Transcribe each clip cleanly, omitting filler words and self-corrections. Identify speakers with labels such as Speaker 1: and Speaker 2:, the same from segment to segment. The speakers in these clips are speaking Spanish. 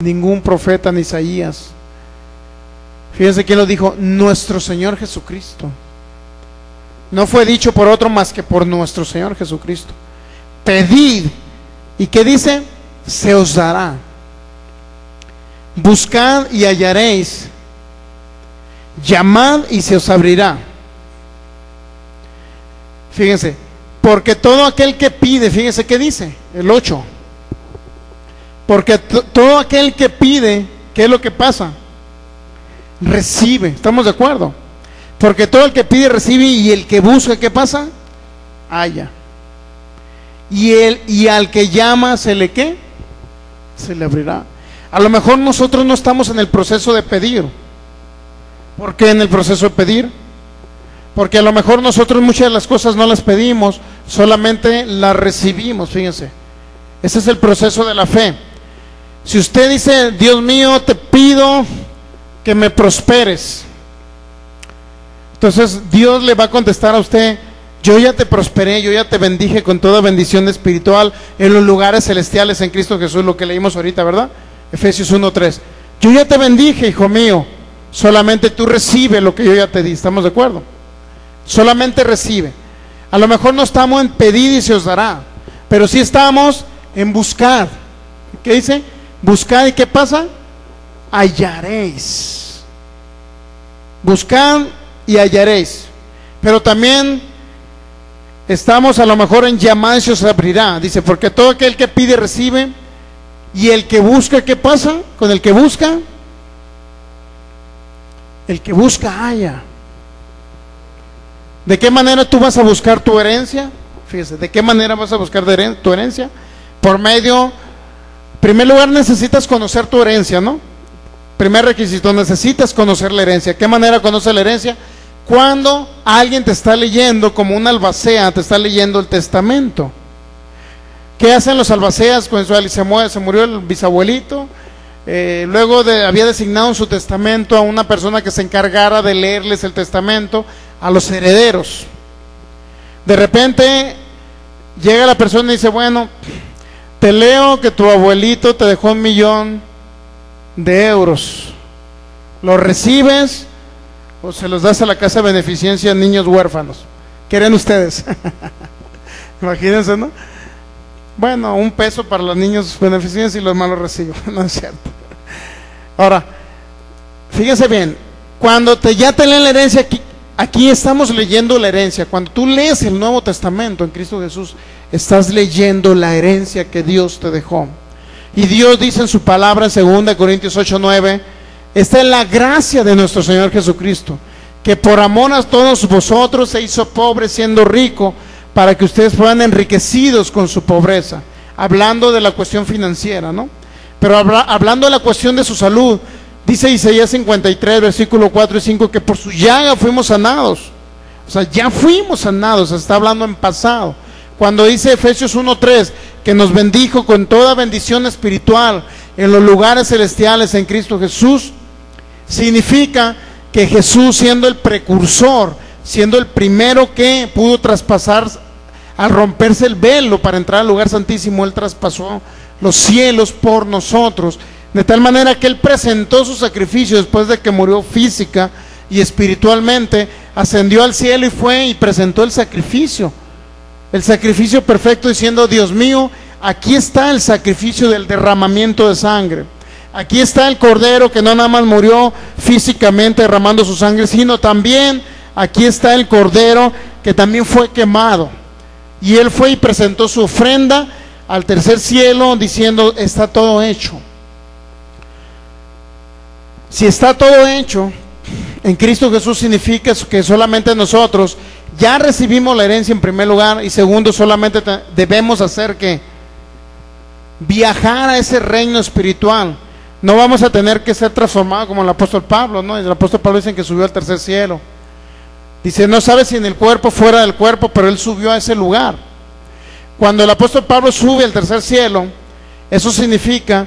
Speaker 1: ningún profeta ni Isaías. Fíjense quién lo dijo: nuestro Señor Jesucristo. No fue dicho por otro más que por nuestro Señor Jesucristo. Pedid, ¿y qué dice? Se os dará. Buscad y hallaréis. Llamad y se os abrirá. Fíjense, porque todo aquel que pide, fíjense qué dice, el 8. Porque todo aquel que pide, ¿qué es lo que pasa? Recibe, ¿estamos de acuerdo? Porque todo el que pide recibe, y el que busca, ¿qué pasa? Halla. Y al que llama, ¿se le qué? Se le abrirá. A lo mejor nosotros no estamos en el proceso de pedir. ¿Por qué en el proceso de pedir? Porque a lo mejor nosotros muchas de las cosas no las pedimos, solamente las recibimos, fíjense. Ese es el proceso de la fe. Si usted dice: Dios mío, te pido que me prosperes, entonces Dios le va a contestar a usted: yo ya te prosperé, yo ya te bendije con toda bendición espiritual en los lugares celestiales en Cristo Jesús, lo que leímos ahorita, ¿verdad? Efesios 1:3. Yo ya te bendije, hijo mío, solamente tú recibe lo que yo ya te di. ¿Estamos de acuerdo? Solamente recibe. A lo mejor no estamos en pedir y se os dará, pero sí estamos en buscar. ¿Qué dice? Buscad, ¿y qué pasa? Hallaréis. Buscad y hallaréis. Pero también estamos a lo mejor en llamar y se os abrirá. Dice: porque todo aquel que pide recibe, y el que busca, ¿qué pasa? Con el que busca halla. ¿De qué manera tú vas a buscar tu herencia? Fíjese, ¿de qué manera vas a buscar tu herencia? Por medio, en primer lugar, necesitas conocer tu herencia, ¿no? Primer requisito, necesitas conocer la herencia. ¿Qué manera conoce la herencia? Cuando alguien te está leyendo, como un albacea, te está leyendo el testamento. ¿Qué hacen los albaceas cuando se murió el bisabuelito? Luego había designado en su testamento a una persona que se encargara de leerles el testamento a los herederos. De repente llega la persona y dice: bueno, te leo que tu abuelito te dejó 1,000,000 de euros. ¿Los recibes o se los das a la casa de beneficencia a niños huérfanos? ¿Qué harán ustedes? Imagínense, ¿no? Bueno, 1 peso para los niños beneficencia y los demás los recibo. No es cierto. Ahora, fíjense bien, cuando ya te leen la herencia, aquí estamos leyendo la herencia. Cuando tú lees el Nuevo Testamento en Cristo Jesús, estás leyendo la herencia que Dios te dejó. Y Dios dice en su palabra en 2 Corintios 8:9: esta es la gracia de nuestro Señor Jesucristo, que por amor a todos vosotros se hizo pobre siendo rico, para que ustedes fueran enriquecidos con su pobreza. Hablando de la cuestión financiera, ¿no? Pero hablando de la cuestión de su salud, dice Isaías 53, versículo 4 y 5, que por su llaga fuimos sanados. O sea, ya fuimos sanados, está hablando en pasado. Cuando dice Efesios 1:3, que nos bendijo con toda bendición espiritual en los lugares celestiales en Cristo Jesús, significa que Jesús, siendo el precursor, siendo el primero que pudo traspasar, al romperse el velo para entrar al lugar santísimo, Él traspasó los cielos por nosotros, de tal manera que Él presentó su sacrificio después de que murió física y espiritualmente, ascendió al cielo y fue y presentó el sacrificio perfecto, diciendo: Dios mío, aquí está el sacrificio del derramamiento de sangre, aquí está el Cordero que no nada más murió físicamente derramando su sangre, sino también aquí está el Cordero que también fue quemado. Y Él fue y presentó su ofrenda al tercer cielo, diciendo: está todo hecho. Si está todo hecho en Cristo Jesús, significa que solamente nosotros ya recibimos la herencia en primer lugar, y segundo, solamente debemos hacer que viajar a ese reino espiritual. No vamos a tener que ser transformados como el apóstol Pablo, ¿no? El apóstol Pablo dice que subió al tercer cielo. Dice: no sabe si en el cuerpo, fuera del cuerpo, pero él subió a ese lugar. Cuando el apóstol Pablo sube al tercer cielo, eso significa,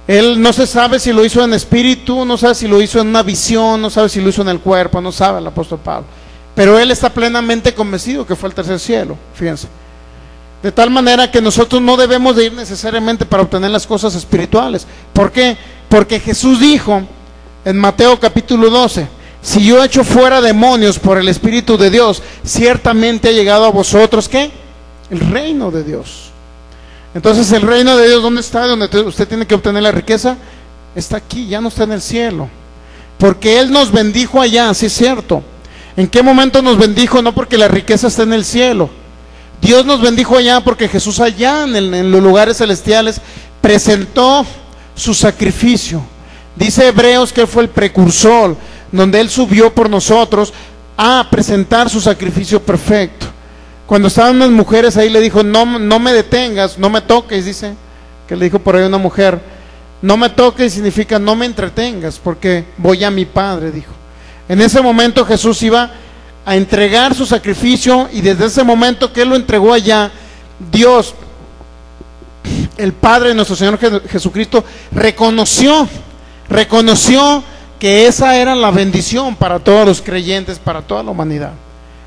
Speaker 1: él no se sabe si lo hizo en espíritu, no sabe si lo hizo en una visión, no sabe si lo hizo en el cuerpo, no sabe el apóstol Pablo, pero él está plenamente convencido que fue al tercer cielo. Fíjense, De tal manera que nosotros no debemos de ir necesariamente para obtener las cosas espirituales. ¿Por qué? Porque Jesús dijo en Mateo capítulo 12, si yo echo fuera demonios por el Espíritu de Dios, ciertamente ha llegado a vosotros, ¿qué? El reino de Dios. Entonces, el reino de Dios, ¿dónde está? Donde usted tiene que obtener la riqueza, está aquí, ya no está en el cielo. Porque Él nos bendijo allá, sí es cierto. ¿En qué momento nos bendijo? No porque la riqueza está en el cielo. Dios nos bendijo allá porque Jesús allá en los lugares celestiales presentó su sacrificio. Dice Hebreos que fue el precursor, donde Él subió por nosotros a presentar su sacrificio perfecto. Cuando estaban unas mujeres ahí, le dijo, no me detengas, no me toques, dice, que le dijo por ahí una mujer, no me toques significa no me entretengas, porque voy a mi Padre, dijo. En ese momento Jesús iba a entregar su sacrificio, y desde ese momento que Él lo entregó allá, Dios, el Padre de nuestro Señor Jesucristo, reconoció que esa era la bendición para todos los creyentes, para toda la humanidad.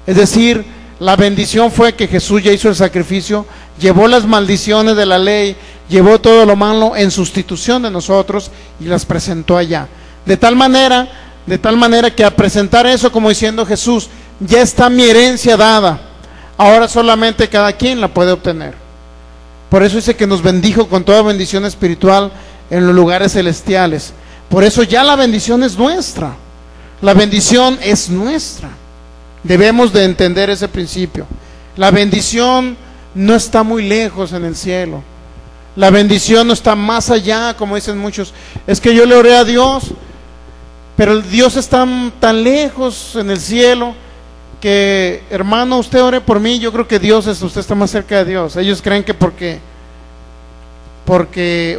Speaker 1: Es decir, la bendición fue que Jesús ya hizo el sacrificio, llevó las maldiciones de la ley, llevó todo lo malo en sustitución de nosotros y las presentó allá. De tal manera que al presentar eso, como diciendo Jesús, ya está mi herencia dada, ahora solamente cada quien la puede obtener. Por eso dice que nos bendijo con toda bendición espiritual en los lugares celestiales. Por eso ya la bendición es nuestra. La bendición es nuestra. Debemos de entender ese principio. La bendición no está muy lejos en el cielo. La bendición no está más allá, como dicen muchos. Es que yo le oré a Dios, pero el Dios está tan lejos en el cielo que, hermano, usted ore por mí, yo creo que usted está más cerca de Dios. Ellos creen que porque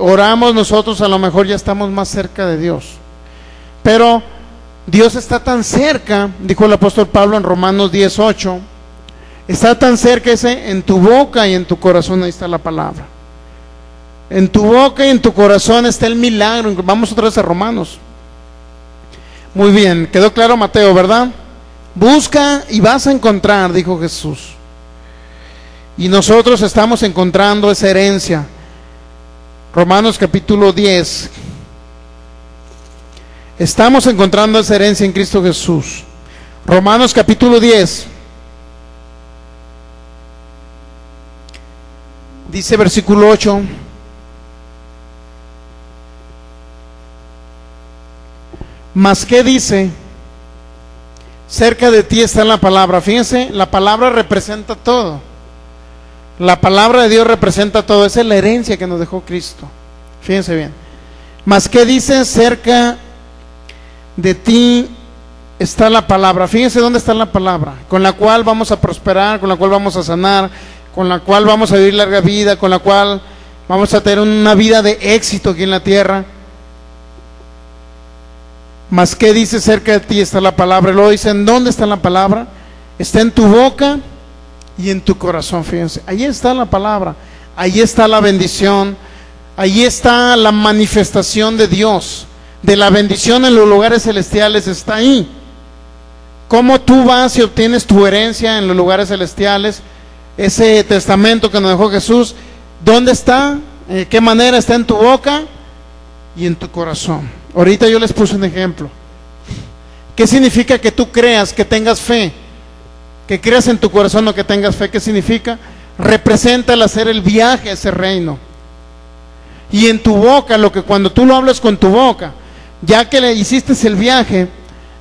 Speaker 1: oramos nosotros, a lo mejor ya estamos más cerca de Dios. Pero Dios está tan cerca, dijo el apóstol Pablo en Romanos 10:8, está tan cerca, en tu boca y en tu corazón, ahí está la palabra. En tu boca y en tu corazón está el milagro. Vamos otra vez a Romanos. Muy bien, quedó claro Mateo, ¿verdad? Busca y vas a encontrar, dijo Jesús. Y nosotros estamos encontrando esa herencia. Romanos capítulo 10. Estamos encontrando esa herencia en Cristo Jesús. Romanos capítulo 10. Dice versículo 8. Mas ¿qué dice? Cerca de ti está la palabra. Fíjense, la palabra representa todo. La palabra de Dios representa todo. Esa es la herencia que nos dejó Cristo. Fíjense bien. Mas ¿qué dice? Cerca de ti está la palabra. Fíjense dónde está la palabra, con la cual vamos a prosperar, con la cual vamos a sanar, con la cual vamos a vivir larga vida, con la cual vamos a tener una vida de éxito aquí en la tierra. Mas ¿qué dice? Cerca de ti está la palabra. Y luego dicen, ¿dónde está la palabra? Está en tu boca y en tu corazón. Fíjense, ahí está la palabra, ahí está la bendición, ahí está la manifestación de Dios, de la bendición en los lugares celestiales, está ahí. ¿Cómo tú vas y obtienes tu herencia en los lugares celestiales? Ese testamento que nos dejó Jesús, ¿dónde está? ¿De qué manera? Está en tu boca y en tu corazón. Ahorita yo les puse un ejemplo. ¿Qué significa que tú creas, que tengas fe? Que creas en tu corazón o que tengas fe, ¿qué significa? Representa el hacer el viaje a ese reino. Y en tu boca, lo que cuando tú lo hablas con tu boca, ya que le hiciste el viaje,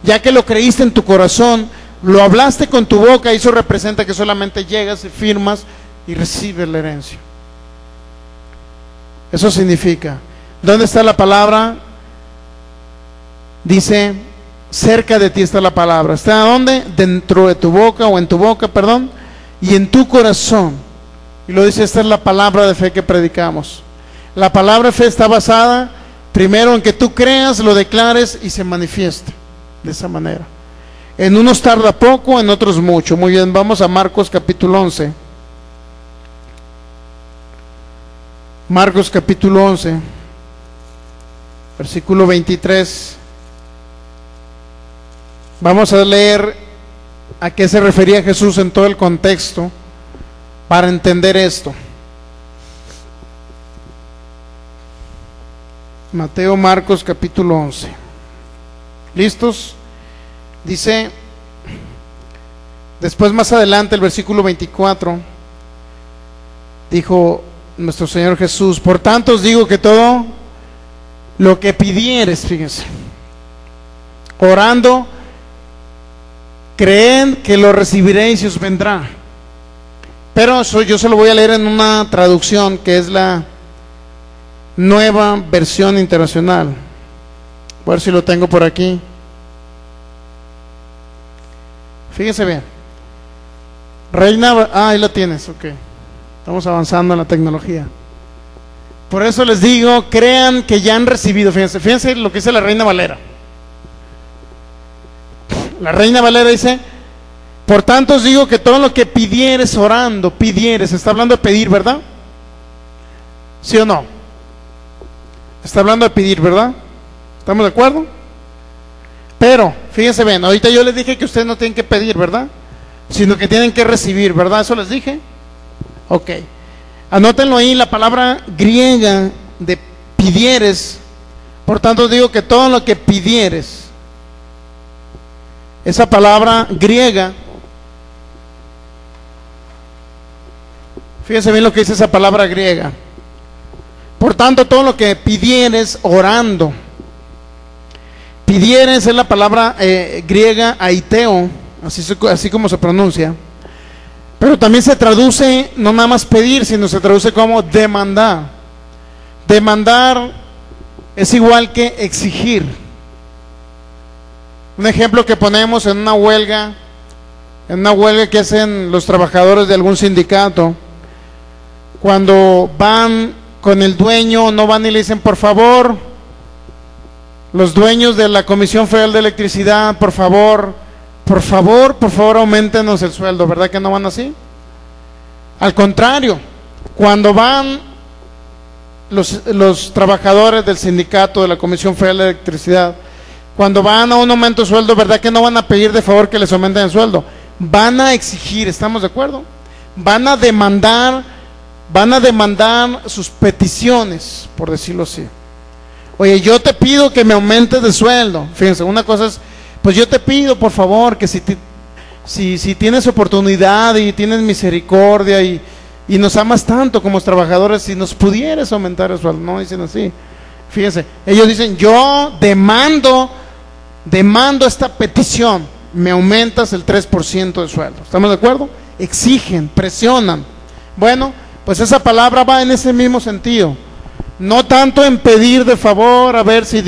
Speaker 1: ya que lo creíste en tu corazón, lo hablaste con tu boca, y eso representa que solamente llegas y firmas y recibes la herencia. Eso significa. ¿Dónde está la palabra? Dice, cerca de ti está la palabra. ¿Está dónde? Dentro de tu boca, o en tu boca, perdón, y en tu corazón. Y lo dice, esta es la palabra de fe que predicamos. La palabra de fe está basada primero en que tú creas, lo declares y se manifieste de esa manera. En unos tarda poco, en otros mucho. Muy bien, vamos a Marcos capítulo 11. Marcos capítulo 11, versículo 23. Vamos a leer a qué se refería Jesús en todo el contexto para entender esto. Mateo, Marcos, capítulo 11. ¿Listos? Dice, después más adelante, el versículo 24, dijo nuestro Señor Jesús: por tanto os digo que todo lo que pidieres, fíjense, orando, creen que lo recibiréis y os vendrá. Pero eso yo se lo voy a leer en una traducción que es la Nueva Versión Internacional. Voy a ver si lo tengo por aquí. Fíjense bien. Reina, ahí la tienes, ok. Estamos avanzando en la tecnología. Por eso les digo, crean que ya han recibido. Fíjense lo que dice la Reina Valera. La Reina Valera dice: por tanto os digo que todo lo que pidieres orando, pidieres, está hablando de pedir, ¿verdad? ¿Sí o no? Está hablando de pedir, ¿verdad? ¿Estamos de acuerdo? Pero, fíjense bien, ahorita yo les dije que ustedes no tienen que pedir, ¿verdad? Sino que tienen que recibir, ¿verdad? ¿Eso les dije? Ok. Anótenlo ahí, la palabra griega de pidieres. Por tanto digo que todo lo que pidieres, esa palabra griega, fíjense bien lo que dice esa palabra griega. Por tanto, todo lo que pidieres orando. Pidieres es la palabra griega aiteo, así como se pronuncia. Pero también se traduce no nada más pedir, sino se traduce como demandar. Demandar es igual que exigir. Un ejemplo que ponemos en una huelga que hacen los trabajadores de algún sindicato, cuando van con el dueño, no van y le dicen: por favor, los dueños de la Comisión Federal de Electricidad, por favor, auméntenos el sueldo, ¿verdad que no van así? Al contrario, cuando van los trabajadores del sindicato de la Comisión Federal de Electricidad, cuando van a un aumento de sueldo, ¿verdad que no van a pedir de favor que les aumenten el sueldo? Van a exigir, ¿estamos de acuerdo? Van a demandar sus peticiones, por decirlo así. Oye, yo te pido que me aumentes de sueldo. Fíjense, una cosa es, pues yo te pido por favor que si tienes oportunidad y tienes misericordia y nos amas tanto como trabajadores, si nos pudieras aumentar el sueldo. No dicen así. Fíjense, ellos dicen: yo demando esta petición, me aumentas el 3% de sueldo. ¿Estamos de acuerdo? Exigen, presionan. Bueno, pues esa palabra va en ese mismo sentido. No tanto en pedir de favor, a ver si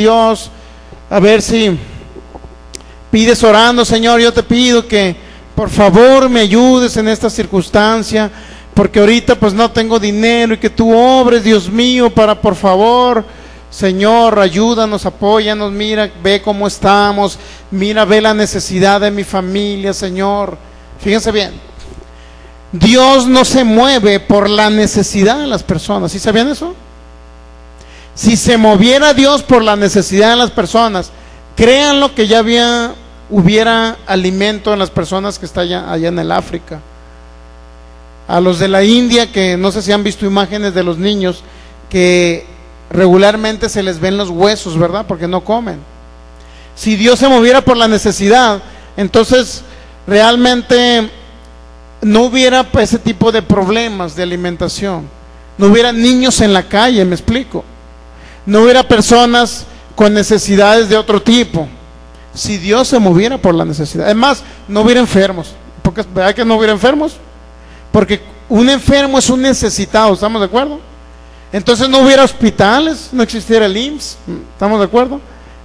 Speaker 1: pides orando: Señor, yo te pido que por favor me ayudes en esta circunstancia, porque ahorita pues no tengo dinero, y que tú obres, Dios mío, por favor, Señor, ayúdanos, apóyanos, mira, ve cómo estamos, mira, ve la necesidad de mi familia, Señor. Fíjense bien, Dios no se mueve por la necesidad de las personas. ¿Sí sabían eso? Si se moviera Dios por la necesidad de las personas, créanlo que ya hubiera alimento en las personas que están allá en el África. A los de la India, que no sé si han visto imágenes de los niños que regularmente se les ven los huesos, ¿verdad? Porque no comen. Si Dios se moviera por la necesidad, entonces realmente no hubiera ese tipo de problemas de alimentación. No hubiera niños en la calle, me explico. No hubiera personas con necesidades de otro tipo. Si Dios se moviera por la necesidad. Además, no hubiera enfermos. ¿Verdad que no hubiera enfermos? Porque un enfermo es un necesitado, ¿estamos de acuerdo? Entonces no hubiera hospitales, no existiera el IMSS, ¿estamos de acuerdo?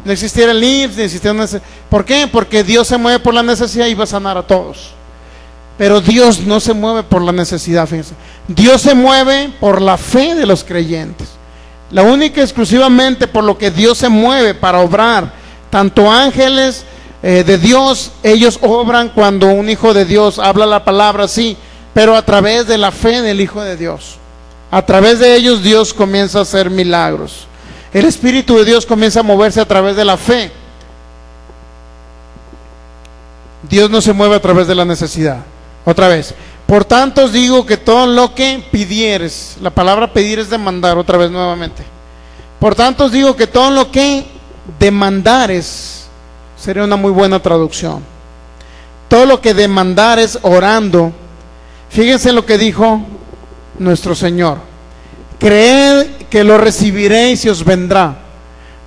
Speaker 1: No existiera el IMSS, ni existiera ¿por qué? Porque Dios se mueve por la necesidad y va a sanar a todos. Pero Dios no se mueve por la necesidad, fíjense. Dios se mueve por la fe de los creyentes. La única exclusivamente por lo que Dios se mueve para obrar. Tanto ángeles de Dios, ellos obran cuando un hijo de Dios habla la palabra, sí, pero a través de la fe del Hijo de Dios. A través de ellos Dios comienza a hacer milagros. El Espíritu de Dios comienza a moverse a través de la fe. Dios no se mueve a través de la necesidad. Otra vez, Por tanto os digo que todo lo que pidieres, la palabra pedir es demandar, otra vez nuevamente. Por tanto os digo que todo lo que demandares, sería una muy buena traducción. Todo lo que demandares orando, fíjense lo que dijo nuestro Señor. Creed que lo recibiréis y os vendrá.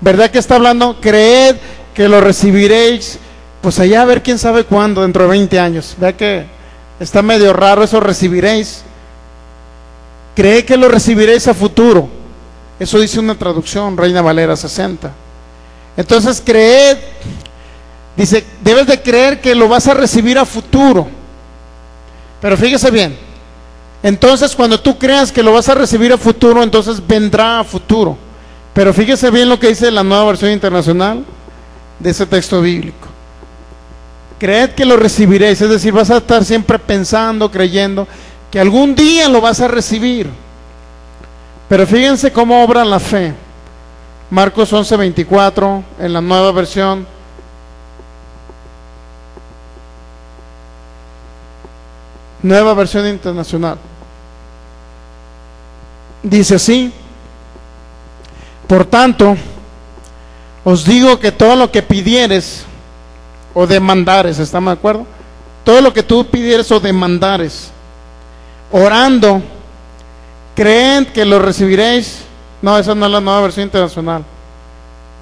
Speaker 1: ¿Verdad que está hablando? Creed que lo recibiréis, pues allá a ver quién sabe cuándo, dentro de 20 años. Vea que está medio raro eso, recibiréis. Creed que lo recibiréis a futuro. Eso dice una traducción, Reina Valera 60. Entonces creed, dice, debes de creer que lo vas a recibir a futuro. Pero fíjese bien, entonces cuando tú creas que lo vas a recibir a futuro, entonces vendrá a futuro. Pero fíjese bien lo que dice la Nueva Versión Internacional de ese texto bíblico. Creed que lo recibiréis, es decir, vas a estar siempre pensando, creyendo que algún día lo vas a recibir. Pero fíjense cómo obra la fe. Marcos 11:24 en la Nueva Versión. Nueva Versión Internacional. Dice así: por tanto, os digo que todo lo que pidieres o demandares, ¿estamos de acuerdo? Todo lo que tú pidieres o demandares, orando, creed que lo recibiréis. No, esa no es la Nueva Versión Internacional,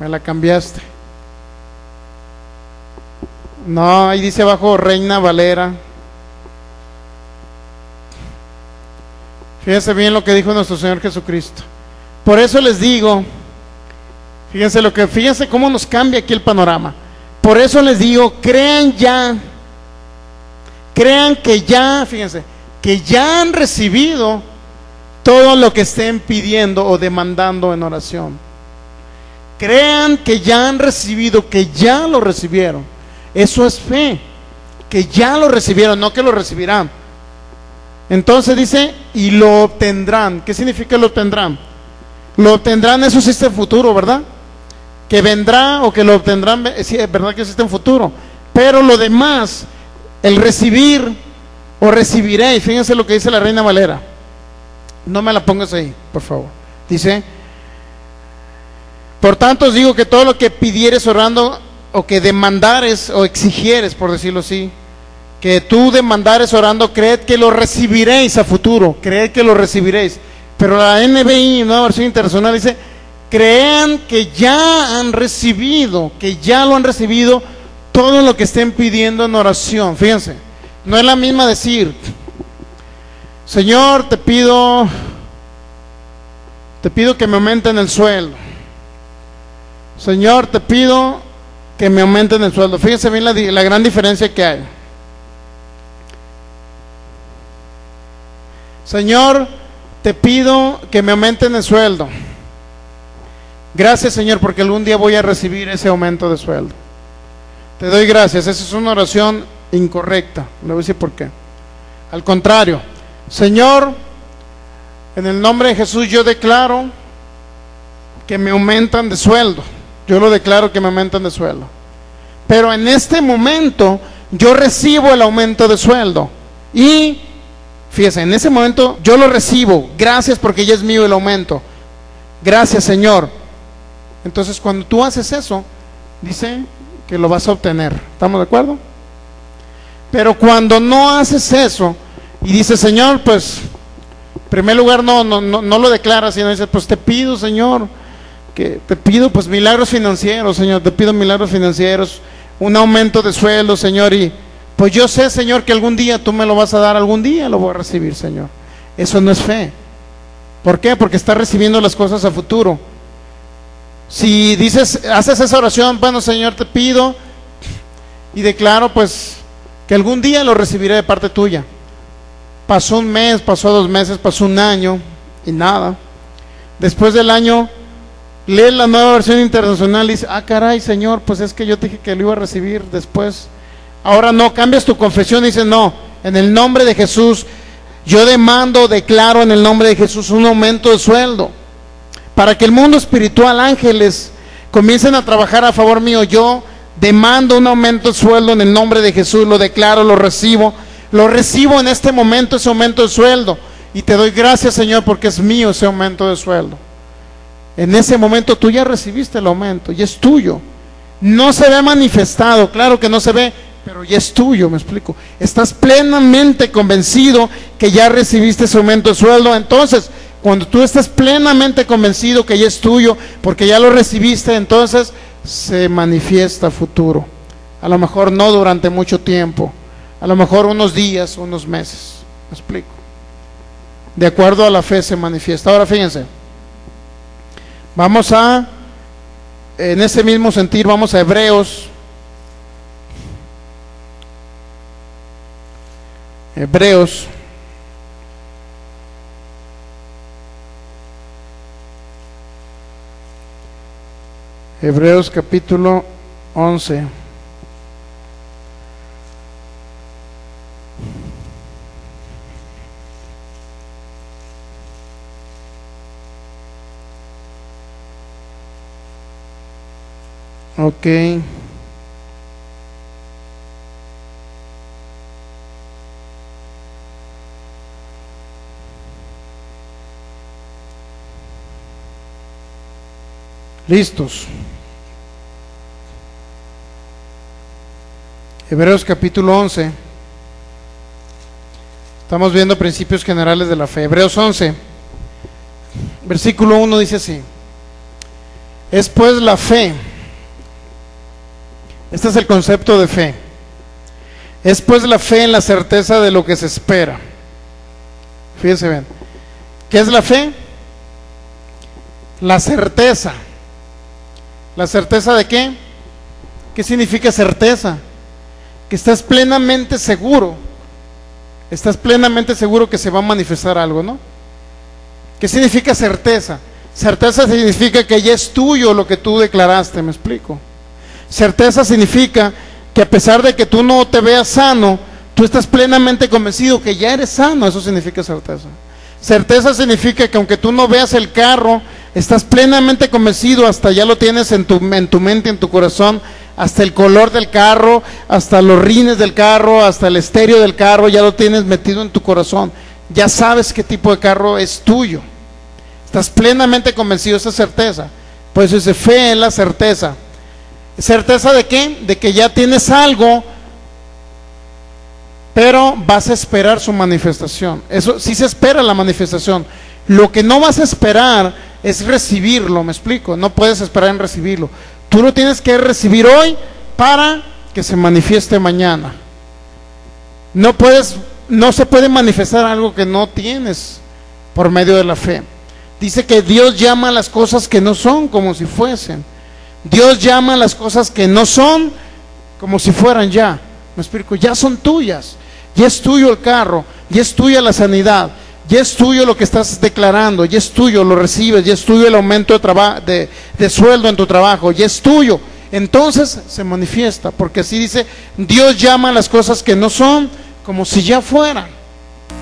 Speaker 1: me la cambiaste. No, ahí dice abajo Reina Valera. Fíjense bien lo que dijo nuestro Señor Jesucristo. Por eso les digo, fíjense cómo nos cambia aquí el panorama. Por eso les digo, crean que ya, fíjense, que ya han recibido todo lo que estén pidiendo o demandando en oración. Crean que ya han recibido, que ya lo recibieron. Eso es fe, que ya lo recibieron, no que lo recibirán. Entonces dice, y lo obtendrán. ¿Qué significa lo obtendrán? Lo obtendrán, eso existe en futuro, ¿verdad? Que vendrá o que lo obtendrán, sí, es verdad que existe en futuro. Pero lo demás, el recibir o recibiréis, fíjense lo que dice la Reina Valera. No me la pongas ahí, por favor. Dice, por tanto os digo que todo lo que pidieres orando, o que demandares o exigieres, por decirlo así, que tú demandares orando, creed que lo recibiréis a futuro, creed que lo recibiréis. Pero la NBI, Nueva Versión Internacional, dice, crean que ya han recibido, que ya lo han recibido todo lo que estén pidiendo en oración. Fíjense, no es la misma decir, Señor, te pido que me aumenten el sueldo. Señor, te pido que me aumenten el sueldo. Fíjense bien la gran diferencia que hay. Señor, te pido que me aumenten el sueldo. Gracias, Señor, porque algún día voy a recibir ese aumento de sueldo. Te doy gracias. Esa es una oración incorrecta. Le voy a decir por qué. Al contrario, Señor, en el nombre de Jesús yo declaro que me aumentan de sueldo. Yo lo declaro que me aumentan de sueldo. Pero en este momento yo recibo el aumento de sueldo. Y fíjese, en ese momento yo lo recibo. Gracias porque ya es mío el aumento. Gracias, Señor. Entonces cuando tú haces eso, dice que lo vas a obtener. ¿Estamos de acuerdo? Pero cuando no haces eso y dices, Señor, pues en primer lugar no lo declaras, sino dices, pues te pido, Señor, que te pido pues milagros financieros, Señor, te pido milagros financieros, un aumento de sueldo, Señor, y pues yo sé, Señor, que algún día tú me lo vas a dar, algún día lo voy a recibir, Señor. Eso no es fe. ¿Por qué? Porque estás recibiendo las cosas a futuro. Si dices, haces esa oración, bueno, Señor, te pido y declaro pues que algún día lo recibiré de parte tuya. Pasó un mes, pasó 2 meses, pasó un año y nada. Después del año, lees la Nueva Versión Internacional y dices, ah, caray, Señor, pues es que yo te dije que lo iba a recibir después. Ahora no, cambias tu confesión y dices, no, en el nombre de Jesús, yo declaro en el nombre de Jesús un aumento de sueldo. Para que el mundo espiritual, ángeles, comiencen a trabajar a favor mío, yo demando un aumento de sueldo en el nombre de Jesús, lo declaro, lo recibo, lo recibo en este momento, ese aumento de sueldo, y te doy gracias, Señor, porque es mío ese aumento de sueldo. En ese momento tú ya recibiste el aumento y es tuyo. No se ve manifestado, claro que no se ve, pero ya es tuyo, me explico. Estás plenamente convencido que ya recibiste ese aumento de sueldo. Entonces, cuando tú estás plenamente convencido que ya es tuyo, porque ya lo recibiste, entonces se manifiesta a futuro. A lo mejor no durante mucho tiempo, a lo mejor unos días, unos meses, me explico. De acuerdo a la fe se manifiesta. Ahora fíjense, vamos a, en ese mismo sentir, vamos a Hebreos. Hebreos capítulo 11. Ok. Listos. Hebreos capítulo 11. Estamos viendo principios generales de la fe. Hebreos 11, versículo 1 dice así: es pues la fe. Este es el concepto de fe. Es pues la fe en la certeza de lo que se espera. Fíjense bien. ¿Qué es la fe? La certeza. ¿La certeza de qué? ¿Qué significa certeza? Que estás plenamente seguro. Estás plenamente seguro que se va a manifestar algo, ¿no? ¿Qué significa certeza? Certeza significa que ya es tuyo lo que tú declaraste, ¿me explico? Certeza significa que a pesar de que tú no te veas sano, tú estás plenamente convencido que ya eres sano. Eso significa certeza. Certeza significa que aunque tú no veas el carro, estás plenamente convencido, hasta ya lo tienes en tu mente, en tu corazón, hasta el color del carro, hasta los rines del carro, hasta el estéreo del carro, ya lo tienes metido en tu corazón. Ya sabes qué tipo de carro es tuyo. Estás plenamente convencido, esa certeza. Por eso dice, fe es la certeza. ¿Certeza de qué? De que ya tienes algo, pero vas a esperar su manifestación. Eso sí se espera la manifestación. Lo que no vas a esperar es recibirlo, ¿me explico? No puedes esperar en recibirlo. Tú lo tienes que recibir hoy para que se manifieste mañana. No se puede manifestar algo que no tienes por medio de la fe. Dice que Dios llama a las cosas que no son como si fuesen. Dios llama a las cosas que no son como si fueran ya. ¿Me explico? Ya son tuyas. Ya es tuyo el carro, ya es tuya la sanidad, ya es tuyo lo que estás declarando, ya es tuyo, lo recibes, ya es tuyo el aumento de sueldo en tu trabajo, ya es tuyo. Entonces se manifiesta, porque así dice, Dios llama a las cosas que no son como si ya fueran.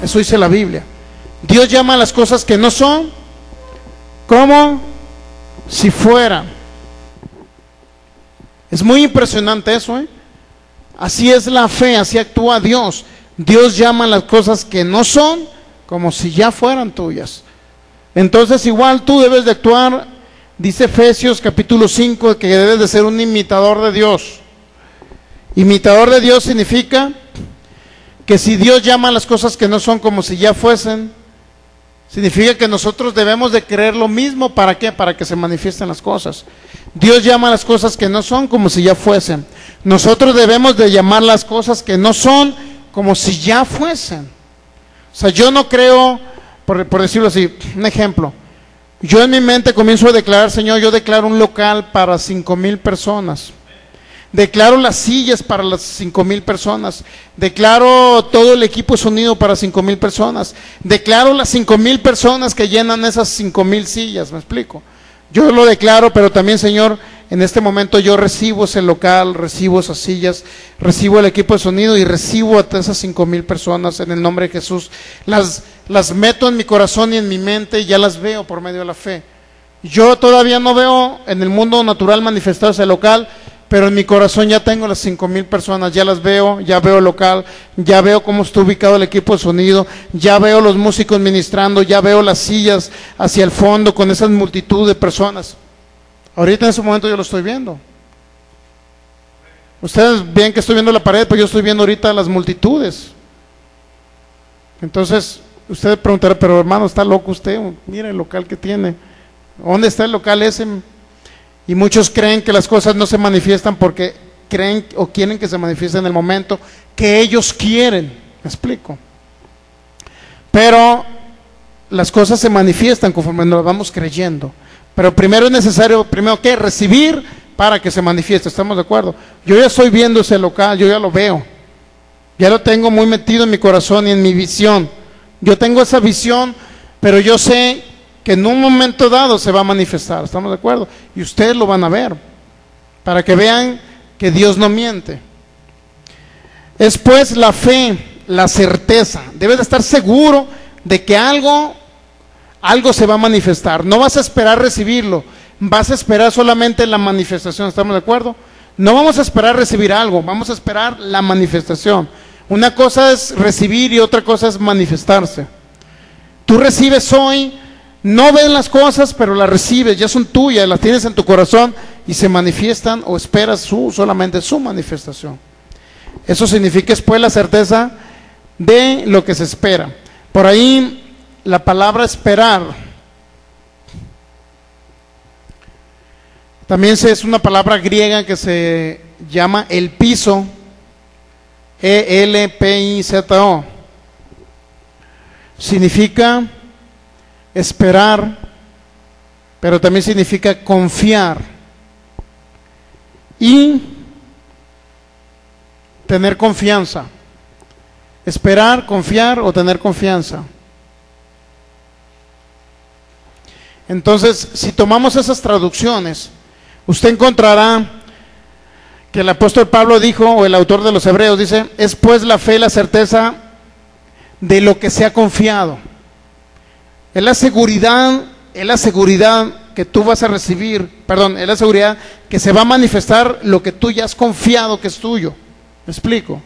Speaker 1: Eso dice la Biblia. Dios llama a las cosas que no son como si fueran. Es muy impresionante eso, ¿eh? Así es la fe, así actúa Dios. Dios llama a las cosas que no son como si ya fueran tuyas. Entonces igual tú debes de actuar, dice Efesios capítulo 5, que debes de ser un imitador de Dios. Imitador de Dios significa que si Dios llama a las cosas que no son como si ya fuesen, significa que nosotros debemos de creer lo mismo. ¿Para qué? Para que se manifiesten las cosas. Dios llama a las cosas que no son como si ya fuesen. Nosotros debemos de llamar las cosas que no son como si ya fuesen. O sea, yo no creo, por decirlo así, un ejemplo. Yo en mi mente comienzo a declarar, Señor, yo declaro un local para 5,000 personas. Declaro las sillas para las 5,000 personas. Declaro todo el equipo de sonido para 5,000 personas. Declaro las 5,000 personas que llenan esas 5,000 sillas, ¿me explico? Yo lo declaro, pero también, Señor, en este momento yo recibo ese local, recibo esas sillas, recibo el equipo de sonido y recibo a esas 5,000 personas en el nombre de Jesús. Las meto en mi corazón y en mi mente y ya las veo por medio de la fe. Yo todavía no veo en el mundo natural manifestado ese local, pero en mi corazón ya tengo las 5,000 personas, ya las veo, ya veo el local, ya veo cómo está ubicado el equipo de sonido, ya veo los músicos ministrando, ya veo las sillas hacia el fondo con esa multitud de personas. Ahorita en ese momento yo lo estoy viendo. Ustedes ven que estoy viendo la pared, pero yo estoy viendo ahorita las multitudes. Entonces, usted preguntará, pero hermano, ¿está loco usted? Mira el local que tiene. ¿Dónde está el local ese? Y muchos creen que las cosas no se manifiestan porque creen o quieren que se manifiesten en el momento que ellos quieren. ¿Me explico? Pero las cosas se manifiestan conforme nos vamos creyendo. Pero primero es necesario, primero que recibir para que se manifieste. ¿Estamos de acuerdo? Yo ya estoy viendo ese local, yo ya lo veo. Ya lo tengo muy metido en mi corazón y en mi visión. Yo tengo esa visión, pero yo sé que en un momento dado se va a manifestar. ¿Estamos de acuerdo? Y ustedes lo van a ver, para que vean que Dios no miente. Es pues la fe, la certeza. Debes de estar seguro de que algo se va a manifestar. No vas a esperar recibirlo, vas a esperar solamente la manifestación. ¿Estamos de acuerdo? No vamos a esperar recibir algo, vamos a esperar la manifestación. Una cosa es recibir y otra cosa es manifestarse. Tú recibes hoy, no ves las cosas, pero las recibes, ya son tuyas, las tienes en tu corazón y se manifiestan, o esperas solamente su manifestación. Eso significa después la certeza de lo que se espera. Por ahí la palabra esperar también es una palabra griega que se llama el piso, E-L-P-I-Z-O. Significa esperar, pero también significa confiar y tener confianza. Esperar, confiar o tener confianza. Entonces, si tomamos esas traducciones, usted encontrará que el apóstol Pablo dijo, o el autor de los Hebreos dice, es pues la fe y la certeza de lo que se ha confiado. Es la seguridad que tú vas a recibir, es la seguridad que se va a manifestar lo que tú ya has confiado que es tuyo. ¿Me explico?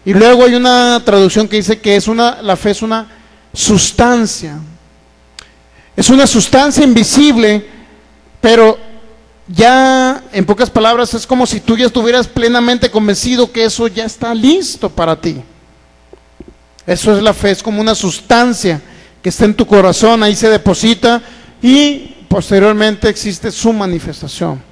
Speaker 1: Y luego hay una traducción que dice que la fe es una sustancia. Es una sustancia invisible, pero ya en pocas palabras es como si tú ya estuvieras plenamente convencido que eso ya está listo para ti. Eso es la fe, es como una sustancia que está en tu corazón, ahí se deposita y posteriormente existe su manifestación.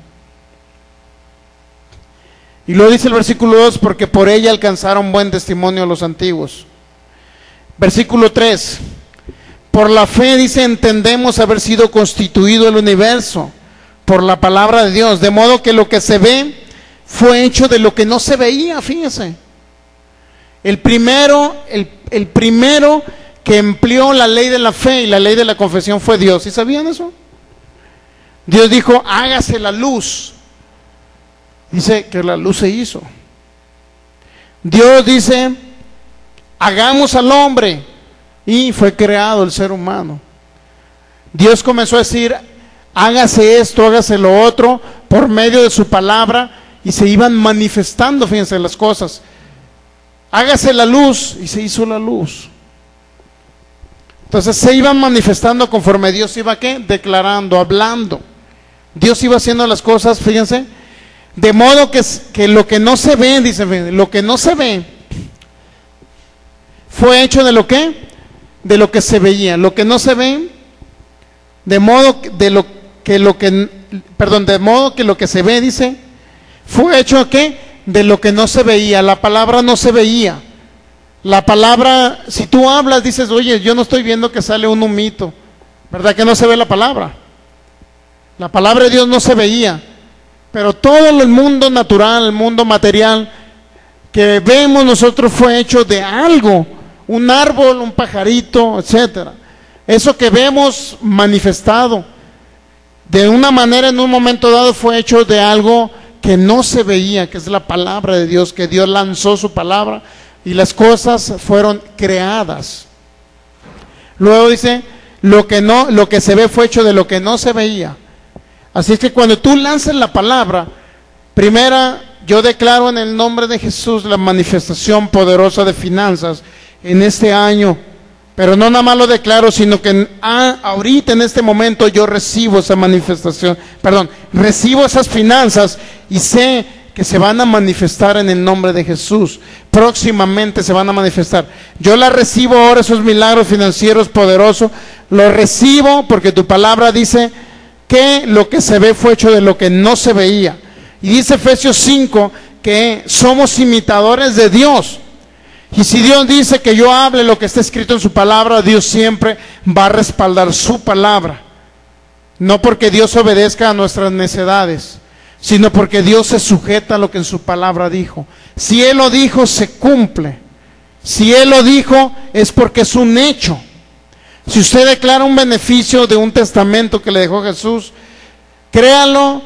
Speaker 1: Y luego dice el versículo 2, porque por ella alcanzaron buen testimonio los antiguos. Versículo 3, por la fe, dice, entendemos haber sido constituido el universo por la palabra de Dios, de modo que lo que se ve fue hecho de lo que no se veía. Fíjense, el primero que empleó la ley de la fe y la ley de la confesión fue Dios. ¿Sí sabían eso? Dios dijo, hágase la luz. Dice que la luz se hizo. Dios dice, hagamos al hombre, y fue creado el ser humano. Dios comenzó a decir, hágase esto, hágase lo otro, por medio de su palabra, y se iban manifestando, fíjense las cosas. Hágase la luz, y se hizo la luz. Entonces se iban manifestando conforme Dios iba, ¿qué? Declarando, hablando. Dios iba haciendo las cosas, fíjense, de modo que lo que no se ve, dice, lo que no se ve, fue hecho de lo que, de lo que se veía. Lo que no se ve, de modo que lo que se ve, dice, fue hecho ¿qué? De lo que no se veía. La palabra no se veía. La palabra, si tú hablas, dices, oye, yo no estoy viendo que sale un humito, ¿verdad que no se ve la palabra? La palabra de Dios no se veía, pero todo el mundo natural, el mundo material que vemos nosotros fue hecho de algo, un árbol, un pajarito, etcétera. Eso que vemos manifestado de una manera en un momento dado fue hecho de algo que no se veía, que es la palabra de Dios, que Dios lanzó su palabra y las cosas fueron creadas. Luego dice, lo que se ve fue hecho de lo que no se veía. Así es que cuando tú lanzas la palabra, Primera, yo declaro en el nombre de Jesús la manifestación poderosa de finanzas en este año. Pero no nada más lo declaro, sino que ahorita en este momento yo recibo esa manifestación, recibo esas finanzas y sé que se van a manifestar en el nombre de Jesús. Próximamente se van a manifestar. Yo la recibo ahora, esos milagros financieros poderosos, los recibo porque tu palabra dice que lo que se ve fue hecho de lo que no se veía. Y dice Efesios 5 que somos imitadores de Dios. Y si Dios dice que yo hable lo que está escrito en su palabra, Dios siempre va a respaldar su palabra. No porque Dios obedezca a nuestras necedades, sino porque Dios se sujeta a lo que en su palabra dijo. Si Él lo dijo, se cumple. Si Él lo dijo, es porque es un hecho. Si usted declara un beneficio de un testamento que le dejó Jesús, créalo,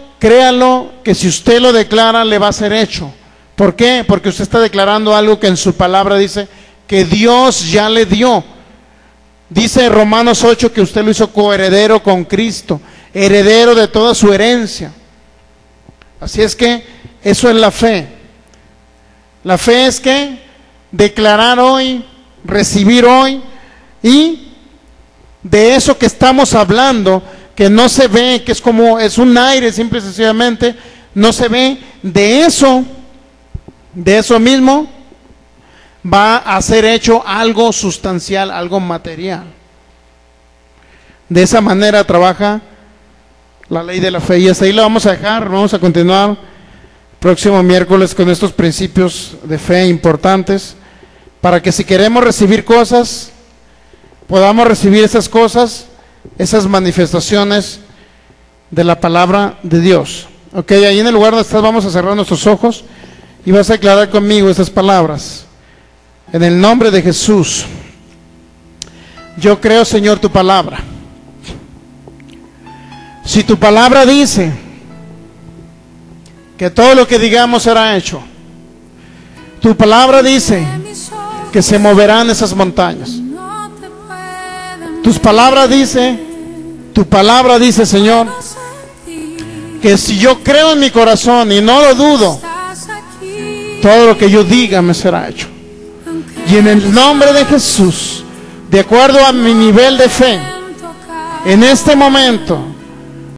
Speaker 1: que si usted lo declara, le va a ser hecho. ¿Por qué? Porque usted está declarando algo que en su palabra dice que Dios ya le dio. Dice Romanos 8 que usted lo hizo coheredero con Cristo, heredero de toda su herencia. Así es que eso es la fe. La fe es que declarar hoy, recibir hoy, y de eso que estamos hablando, que no se ve, que es un aire simple y sencillamente, no se ve, de eso mismo va a ser hecho algo sustancial, algo material. De esa manera trabaja la ley de la fe, y hasta ahí la vamos a dejar. Vamos a continuar próximo miércoles con estos principios de fe importantes, para que si queremos recibir cosas, podamos recibir esas cosas, esas manifestaciones de la palabra de Dios. Ok, ahí en el lugar donde estás vamos a cerrar nuestros ojos y vas a declarar conmigo estas palabras. En el nombre de Jesús, yo creo, Señor, tu palabra. Si tu palabra dice que todo lo que digamos será hecho, tu palabra dice que se moverán esas montañas. Tu palabra dice, Señor, que si yo creo en mi corazón y no lo dudo, todo lo que yo diga me será hecho. Y en el nombre de Jesús, de acuerdo a mi nivel de fe, en este momento,